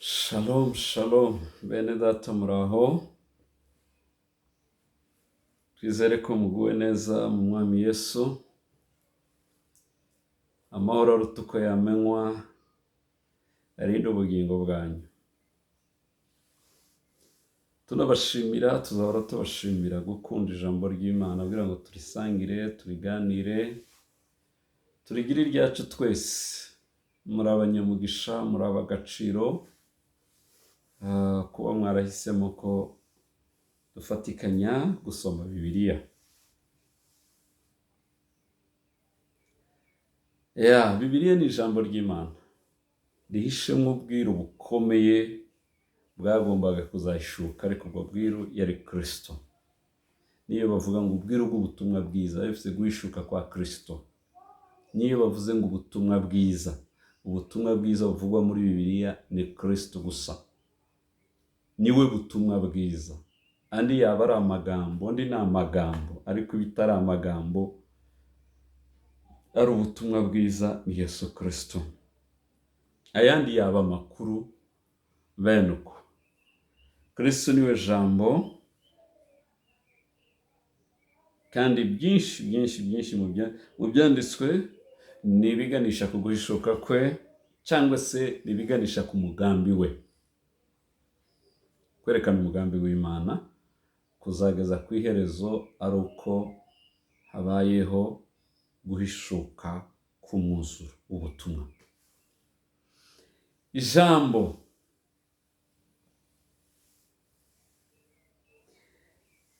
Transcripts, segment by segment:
Shalom, shalom, bene data muraho, twizere ko muguwe neza mu mwami Yesu, amahoro aruta uko yamenywa, arinde ubugingo bwanyu. Tunabashimira, tuzahora tubashimira gukunda ijambo ry'Imana, kugira ngo turisangire, turiganire, turigire iryacu twese. Muri abanyamugisha, muri ab'agaciro, kuba mwarahisemo ko dufatikanya gusoma Bibiliya. Bibiliya ni ijambo ry'Imana rihishemo ubwiru bukomeye bwagombaga kuzahishuka, ariko ubwo bwiru yari Kristo. Niyo bavuga ngo ubwiru bw'ubutumwa bwiza, bivuze guhishuka kwa Kristo. Niyo bavuze ngo ubutumwa bwiza buvugwa muri Bibiliya ni Kristo gusa. Niwe butumwa bwiza. Andi yaba ari amagambo, andi ni amagambo, ariko bitari amagambo, ari ubutumwa bwiza ni Yesu Kristo. Ayandi yaba amakuru bene uko. Kristo niwe jambo, kandi byinshi mu byanditswe ni ibiganisha ku guhishuka kwe, cyangwa se ni ibiganisha ku mugambi we. Kwerekana umugambi w'Imana kuzageza ku iherezo ari uko habayeho guhishuka k'umwuzuro w'ubutumwa. Ijambo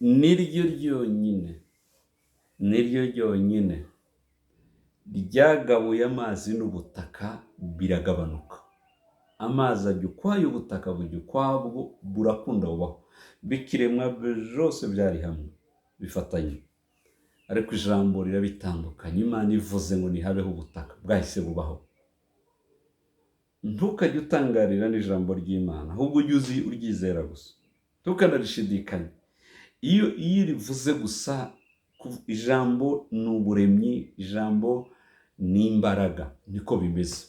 niryo ryonyine ryagabuye amazi n'ubutaka biragabanuka. Amazi ajya ukwayo, ubutaka bujya ukwabwo, burakunda bubaho. Bikiremwa byose byari hamwe bifatanye, ariko ijambo rirabitandukanye. Imana ivuze ngo nihabeho ubutaka, bwahise bubaho. Ntukajye utangarira n'ijambo ry'Imana, ahubwo ujye uryizera gusa, ntukanarishidikanye. Iyo rivuze gusa, ijambo ni uburemyi, ijambo ni imbaraga, niko bimeze.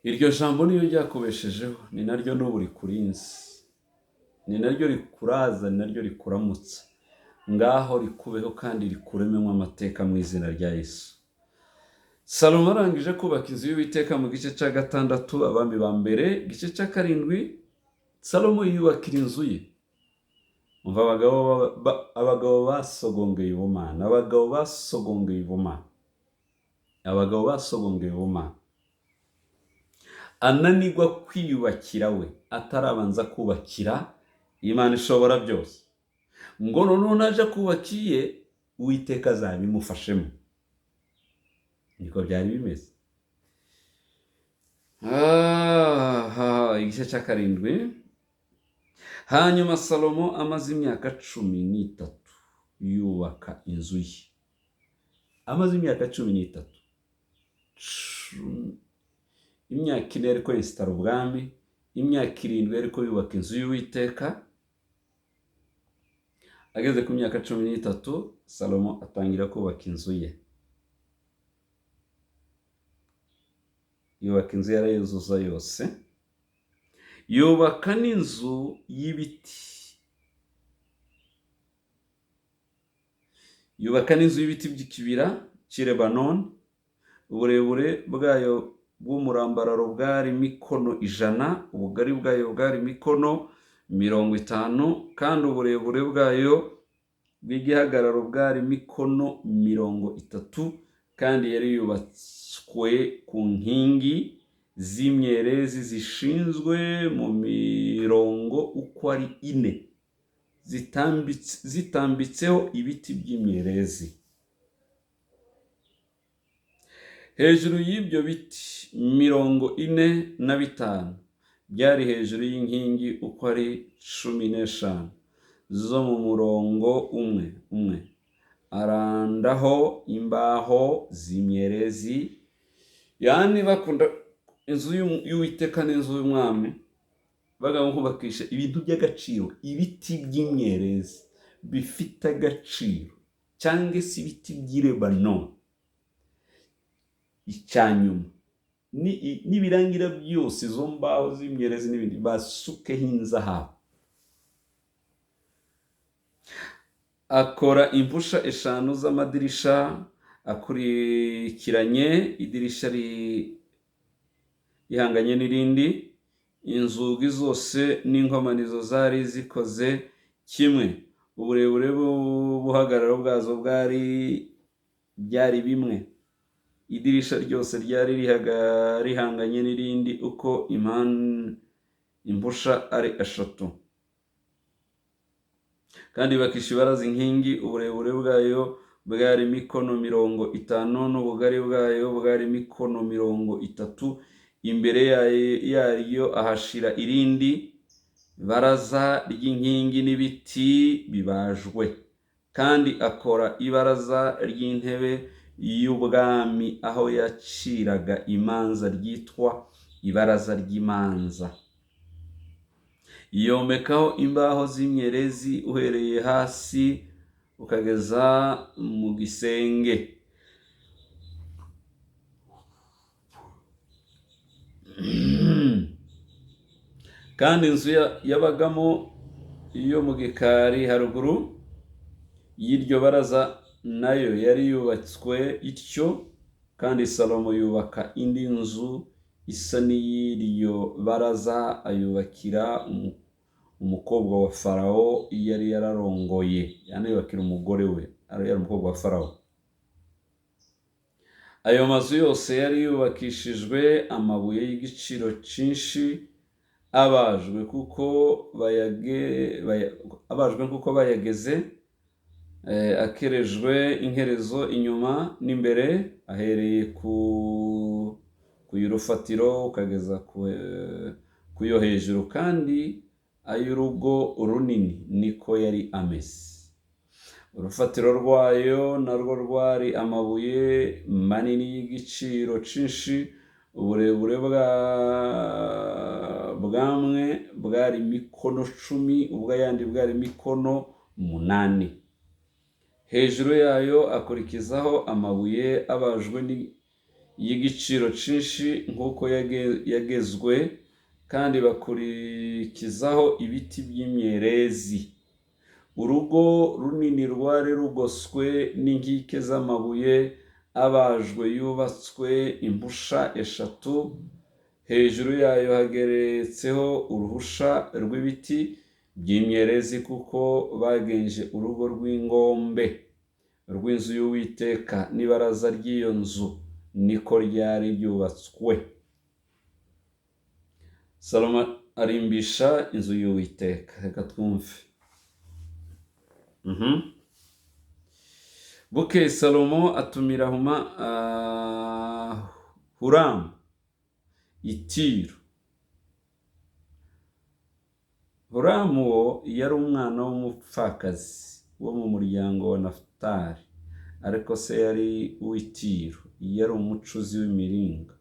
Iryo jambo niyo ryakubeshejeho, ni naryo n'ubu rikurinze, ni naryo rikuraza, ni naryo rikuramutsa. Ngaho rikubeho kandi rikurememo amateka mu izina rya Yesu. Salomo arangije kubaka inzu y'Uwiteka mu gice cya 6, Abami ba mbere igice cya 7, Salomo yubakira inzu ye. Umva abagabo basogongeye ubumana, abagabo basogongeye ubumana. Ananirwa kwiyubakira we, atarabanza kubakira Imana ishobora byose. Ngo noneho naje kubakiye, Uwiteka azabimufashemo. Niko byari bimeze. Igice cya 7. Hanyuma Salomo amaze imyaka 13 yubaka inzu ye. Amaze imyaka 13. Imyaka 4 ariko yesitara ubwami, imyaka 7 ariko yubaka inzu y'Uwiteka. Ageze ku myaka 13, Salomo atangira kubaka inzu ye. Yubaka inzu yarayuzuza yose. Yubaka n'inzu y'ibiti. Yubaka n'inzu y'ibiti by'ikibira cy'i Lebanon. Uburebure bwayo bw'umurambararo bwari mikono 100, ubugari bwayo bwari mikono 50, kandi uburebure bwayo bw'igihagararo bwari mikono 30, kandi yari yubatswe ku nkingi z'imyerezi zishinzwe mu mirongo uko ari 4, zitambitseho ibiti by'imyerezi. Hejuru y'ibyo biti 45 byari hejuru y'inkingi uko ari 15 zo mu murongo umwe. Arandaho imbaho z'imyerezi. Yani bakunda inzu y'Uwiteka n'inzu y'umwami, bagomba kubakisha ibintu by'agaciro, ibiti by'imyerezi bifite agaciro, cyangwa se ibiti by'i Lebanon. Icyanyuma n'ibirangira byose, izo mbaho z'imyerezi n'ibindi basukeho inzahabu. Akora impusha 5 z'amadirisha akurikiranye, idirisha rihanganye n'irindi. Inzugi zose n'inkomanizo zari zikoze kimwe, uburebure bw'ubuhagararo bwazo byari bimwe. Idirisha ryose ryari rihanganye n'irindi uko impusha ari 3. Kandi bakisha ibaraza inkingi, uburebure bwayo bwari mikono 50 n'ubugari bwayo bwari mikono 30. Imbere yayo ahashira irindi baraza ry'inkingi n'ibiti bibajwe. Kandi akora ibaraza ry'intebe y'ubwami aho yaciraga imanza ryitwa ibaraza ry'imanza. Yomekaho imbaho z'imyerezi uhereye hasi ukageza mu gisenge. Kandi inzu yabagamo yo mu gikari haruguru y'iryo baraza nayo yari yubatswe ityo. Kandi Salomo yubaka indi nzu isa n'iy'iryo baraza, ayubakira umukobwa wa Farawo yari yararongoye, yanayubakira umugore we yari umukobwa wa Farawo. Ayo mazu yose yari yubakishijwe amabuye y'igiciro cyinshi, abajwe kuko bayageze, akerejwe inkerezo inyuma n'imbere, ahereye ku y'urufatiro ukageza ku yo hejuru. Kandi ay'urugo runini niko yari ameze. Urufatiro rwayo narwo rwari amabuye manini y'igiciro cyinshi, uburebure bwamwe bwari mikono 10, ubw'ayandi bwari mikono 8. Hejuru yayo akurikizaho amabuye abajwe y'igiciro cyinshi nk'uko yagezwe, kandi bakurikizaho ibiti by'imyerezi. Urugo runini rwari rugoswe n'inkike z'amabuye abajwe, yubatswe impusha 3. Hejuru yayo hageretseho uruhusha rw'ibiti by'imyerezi, kuko bagenje urugo rw'ingombe rw'inzu y'Uwiteka, n'ibaraza ry'iyo nzu niko ryari ryubatswe. Salomo arimbisha inzu y'Uwiteka. Reka twumve. Bukeye Salomo atumira Huramu i Tiro. Huramu wo yari umwana w'umupfakazi wo mu muryango wa Nafutali, ariko se yari uw'i Tiro. Yari umucuzi w'imiringa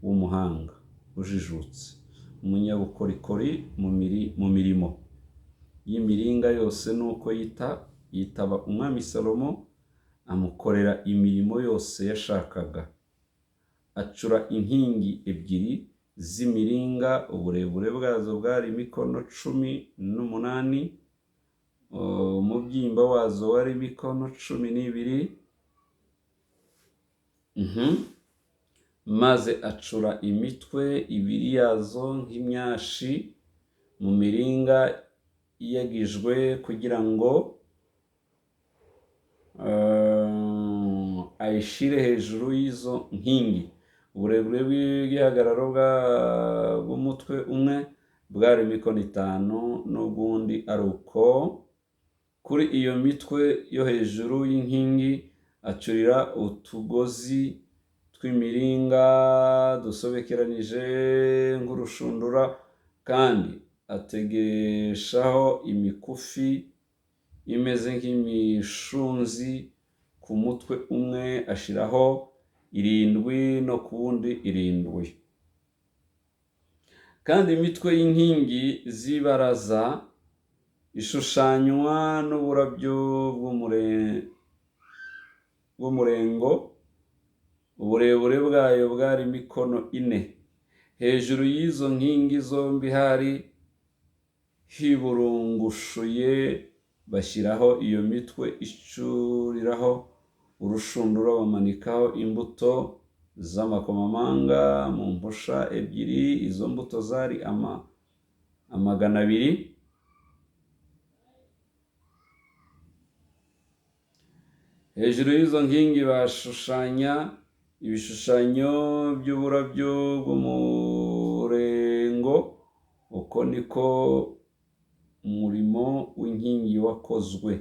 w'umuhanga ujijutse, umunyabukorikori mu mirimo y'imiringa yose. Nuko yitaba umwami Salomo, amukorera imirimo yose yashakaga. Acura inkingi 2 z'imiringa, uburebure bwazo bwari mikono 18, umubyimba wazo wari mikono 12. Maze acura imitwe 2 yazo nk'imyashi mu miringa yagijwe, kugira ngo ayishire hejuru y'izo nkingi. Uburebure bw'igihagararo bw'umutwe umwe bwari mikono 5, n'ubundi ari uko. Kuri iyo mitwe yo hejuru y'inkingi acurira utugozi tw'imiringa dusobekeranije nk'urushundura, kandi ategeshaho imikufi imeze nk'imishunzi ku mutwe umwe, ashiraho 7 no ku wundi 7. Kandi imitwe y'inkingi z'ibaraza ishushanywa n'uburabyo bw'umurengo uburebure bwayo bwari mikono 4. Hejuru y'izo nkingi zombi hari hiburungushuye, bashyiraho iyo mitwe icuriraho urushundura, bamanikaho imbuto z'amakomamanga mu mpusha ebyiri. Izo mbuto zari 200. Hejuru y'izo nkingi bashushanya ibishushanyo by'uburabyo bw'umurengo. Uko niko umurimo w'inkingi wakozwe.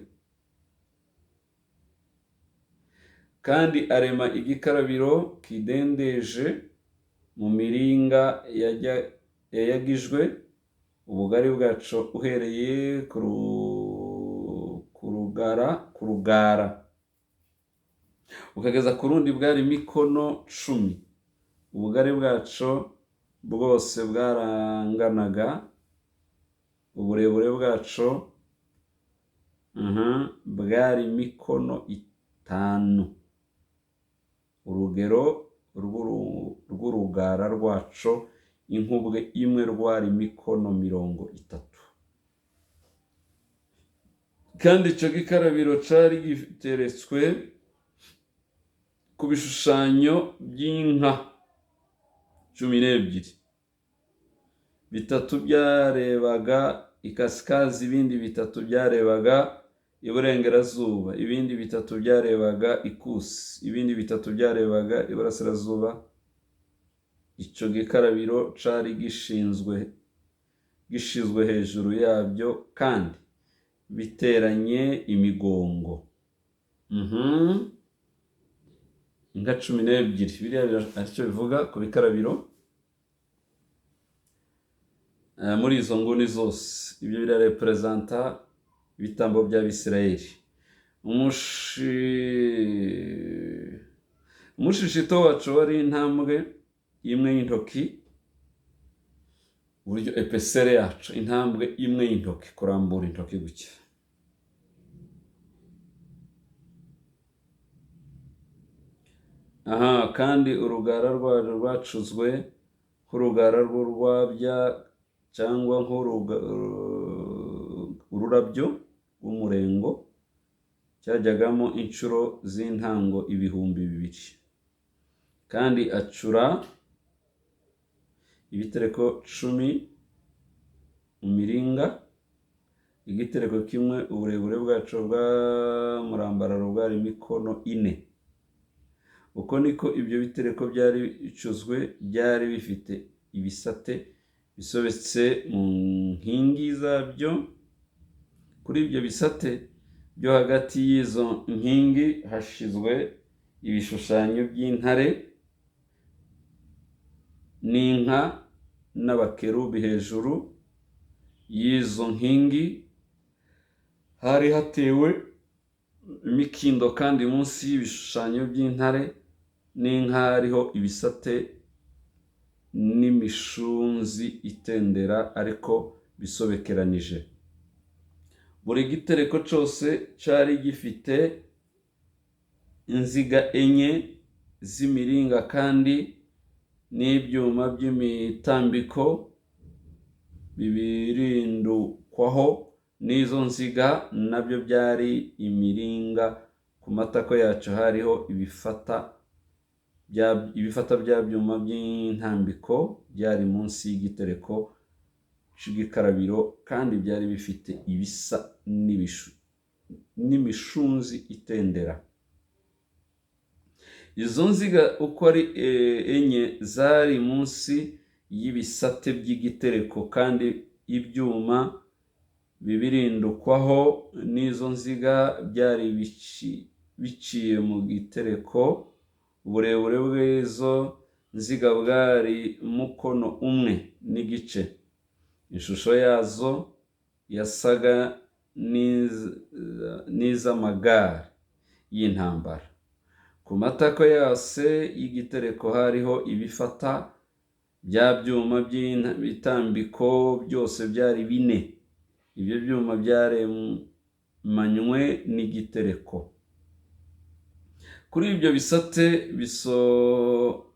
Kandi arema igikarabiro kidendeje mu miringa yayagijwe, ubugari bwaco uhereye ku rugara ukageza ku rundi bwari mikono 10. Ubugari bwaco bwose bwaranganaga. Uburebure bwaco bwari mikono 5. Urugero rw'urugara rwaco inkubwe imwe rwari mikono 30. Kandi ico gikarabiro cari giteretswe ku bishushanyo by'inka 12. Bitatu byarebaga ikasikazi, ibindi bitatu byarebaga iburengerazuba, ibindi bitatu byarebaga ikusi, ibindi bitatu byarebaga iburasirazuba. Ico gikarabiro cari gishizwe hejuru yabyo kandi biteranye imigongo. Inka 12. Biriya aricyo bivuga ku bikarabiro muri izo nguni zose. Ibyo birarepresenta ibitambo by'Abisirayeli. Umushishito wacu wari intambwe imwe y'intoki, uburyo epesere yacu intambwe imwe y'intoki, kurambura intoki gutya. Kandi urugara rwayo rwacuzwe nk'urugara rw'urwabya cyangwa ururabyo rw'umurengo, cyajyagamo inshuro z'intango 2,000. Kandi acura ibitereko 10 mu miringa. Igitereko kimwe uburebure bwacu bw'umurambararo bwari mikono 4. Uko niko ibyo bitereko byari bicuzwe, byari bifite ibisate bisobetse mu nkingi zabyo. Kuri ibyo bisate byo hagati y'izo nkingi hashizwe ibishushanyo by'intare n'inka n'abakerubi. Hejuru y'izo nkingi hari hatewe imikindo, kandi munsi y'ibishushanyo by'intare n'inka hariho ibisate n'imishunzi itendera ariko bisobekeranije. Buri gitereko cyose cyari gifite inziga 4 z'imiringa kandi n'ibyuma by'imitambiko bibirindukwaho n'izo nziga nabyo byari imiringa. Ku matako yacu hariho ibifata bya byuma by'intambiko byari munsi y'igitereko cy'igikarabiro, kandi byari bifite ibisa n'imishunzi itendera. Izo nziga uko ari 4 zari munsi y'ibisate by'igitereko, kandi ibyuma bibirindukwaho n'izo nziga byari biciye mu gitereko. Uburebure bw'izo nziga bwari mukono 1 n'igice. Ishusho yazo yasaga n'iz'amagare y'intambara. Ku matako yose y'igitereko hariho ibifata bya byuma by'ibitambiko byose byari 4. Ibyo byuma byaremanywe n'igitereko. Kuri ibyo bisate bisohetse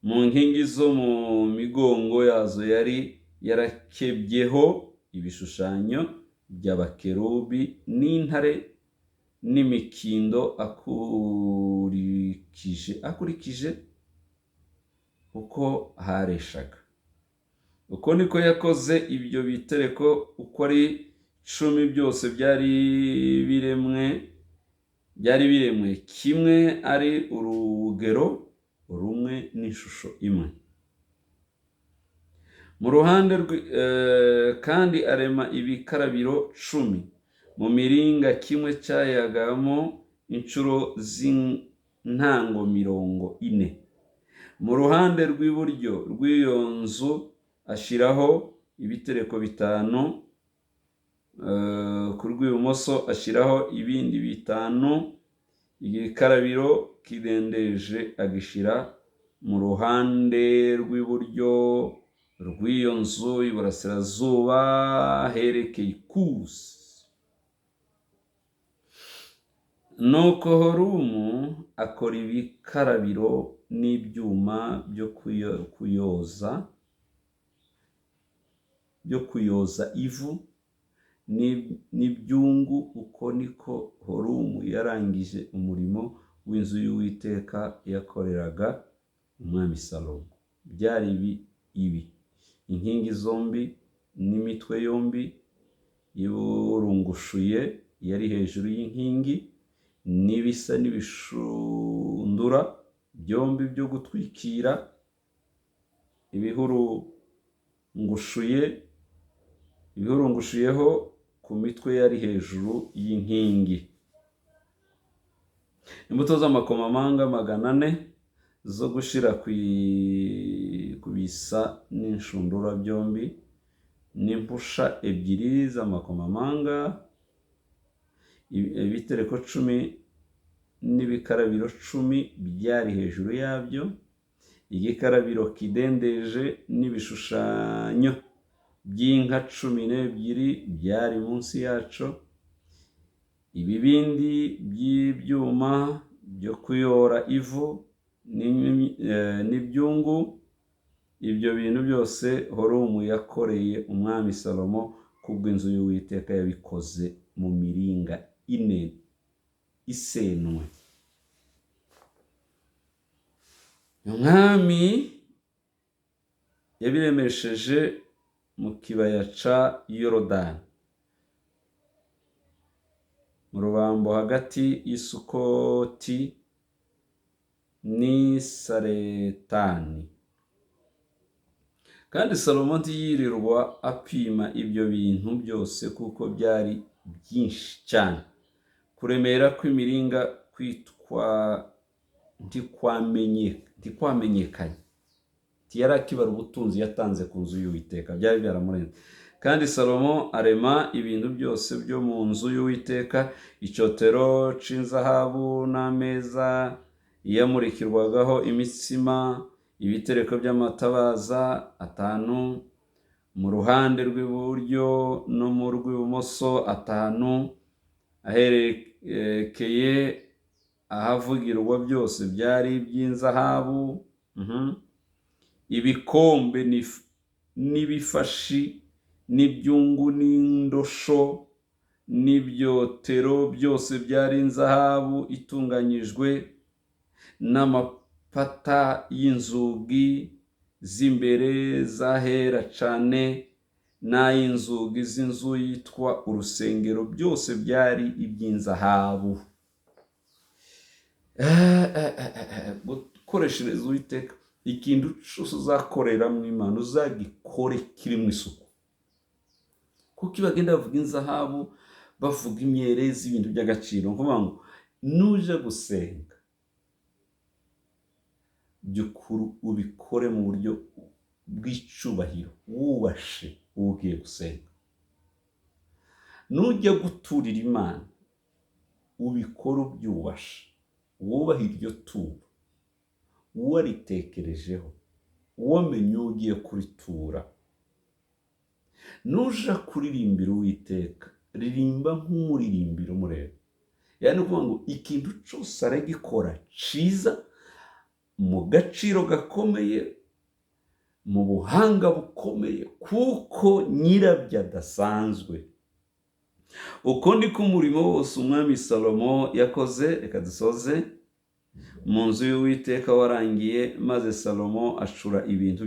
mu nkingi zo mu migongo yazo yari yarakebyeho ibishushanyo by'abakerubi n'intare n'imikindo akurikije uko hareshaga. Uko niko yakoze ibyo bitereko uko ari 10 byose byari biremwe kimwe, ari urugero rumwe n'ishusho imwe. Mu ruhande kandi arema ibikarabiro 10 mu miringa, kimwe cyayagamo inshuro z'intango 40. Mu ruhande rw'iburyo rw'iyo nzu ashyiraho ibitereko 5, ku rw'ibumoso ashyiraho ibindi 5. Igikarabiro kidendeje agishyira mu ruhande rw'iburyo rw'iyo nzu iburasirazuba herekeye ikusi. Nuko Horumu akora ibikarabiro n'ibyuma byo kuyoza ivu n'ibyungu. Uko niko Horumu yarangije umurimo w'inzu y'Uwiteka yakoreraga umwami Salomo. Byari ibi: inkingi zombi n'imitwe yombi y'uburungushuye yari hejuru y'inkingi, n'ibisa n'ibishundura byombi byo gutwikira ibihurungushuyeho ku mitwe yari hejuru y'inkingi. Imbuto z'amakomamanga 400 zo gushira ku bisa n'inshundura byombi, n'impusha 2 z'amakomamanga, ibitereko 10 n'ibikarabiro 10 byari hejuru yabyo. Igikarabiro kidendeje n'ibishushanyo by'inka 12 byari munsi yaco. Ibibindi by'ibyuma byo kuyora ivu n'ibyungu. Ibyo bintu byose Horumu yakoreye umwami Salomo kubw'inzu y'Uwiteka yabikoze mu miringa 4 isenwe. Umwami yabiremesheje mu kibaya ca Yorodani, mu rubambo hagati y'Isukoti n'i Saretani. Kandi Salomo ntiyirirwa apima ibyo bintu byose kuko byari byinshi cyane. Kuremera kw'imiringa ntikwamenyekanye. Ntiyari akibara ubutunzi yatanze ku nzu y'Uwiteka, byari byaramurenze. Kandi Salomo arema ibintu byose byo mu nzu y'Uwiteka: icyotero c'inzahabu n'ameza yamurikirwagaho imitsima, ibitereko by'amatabaza 5 mu ruhande rw'iburyo no mu rw'ibumoso 5 aherekeye ahavugirwa byose byari iby'inzahabu. Ibikombe n'ibifashi n'ibyungu n'indosho n'ibyotero byose byari inzahabu itunganyijwe. N'amapata y'inzugi z'imbere zahera cane n'ay'inzugi z'inzu yitwa urusengero byose byari iby'inzahabu. Gukoreshereza Uwiteka ikintu cyose uzakorera mu Imana uzagikore kiri mu isuku. Kuko bagenda bavuga inzahabu, bavuga imyerezi, ibintu by'agaciro. Nkuvuga ngo nuje gusenga by'ukuri ubikore mu buryo bw'icubahiro, wubashe ugiye gusenga. Nujya guturira Imana ubikore ubyubashe, wubahe iryo turo, waritekerejeho, wamenye ugiye kuritura. Nuja kuririmbira Uwiteka, ririmba nk'umuririmbira umureba. yani ukuvuga ngo ikintu cyose aragikora ciza mu gaciro gakomeye, mu buhanga bukomeye, kuko nyirabyo adasanzwe. Uko niko umurimo wose umwami Salomo yakoze, reka dusoze, mu nzu y'Uwiteka warangiye, maze Salomo acura ibintu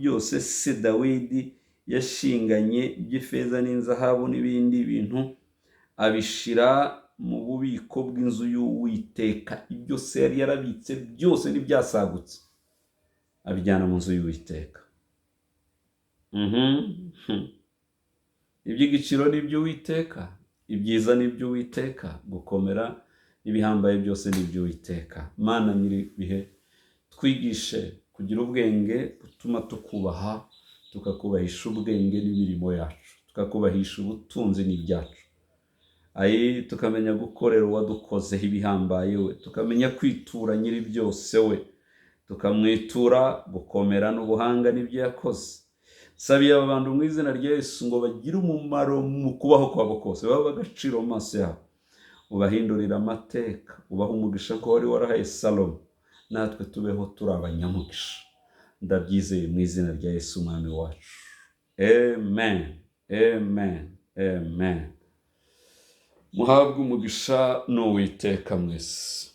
byose se Dawidi yashinganye by'ifeza n'inzahabu n'ibindi bintu, abishira mu bubiko bw'inzu y'Uwiteka. Ibyo se yari yarabitse byose n'ibyasagutse abijyana mu nzu y'Uwiteka. Iby'igiciro ni iby'Uwiteka, ibyiza ni iby'Uwiteka, gukomera n'ibihambaye byose ni iby'Uwiteka. Mana nyir'ibihe, twigishe kugira ubwenge butuma tukubaha, tukakubahisha ubwenge n'imirimo yacu, tukakubahisha ubutunzi n'ibyacu. Tukamenya gukorera uwadukozeho ibihambaye we, tukamenya kwitura nyiri byose we, tukamwitura gukomera n'ubuhanga n'ibyo yakoze. Sabiye aba bantu mu izina rya Yesu ngo bagire umumaro mu kubaho kwabo kose, babe agaciro mu maso yabo, ubahindurira amateka, ubaha umugisha ko wari warahaye Salomo, natwe tubeho turi abanyamugisha. Ndabyizeye mu izina rya Yesu umwami wacu. Amen, amen, amen. Muhabwe umugisha n'Uwiteka mwese.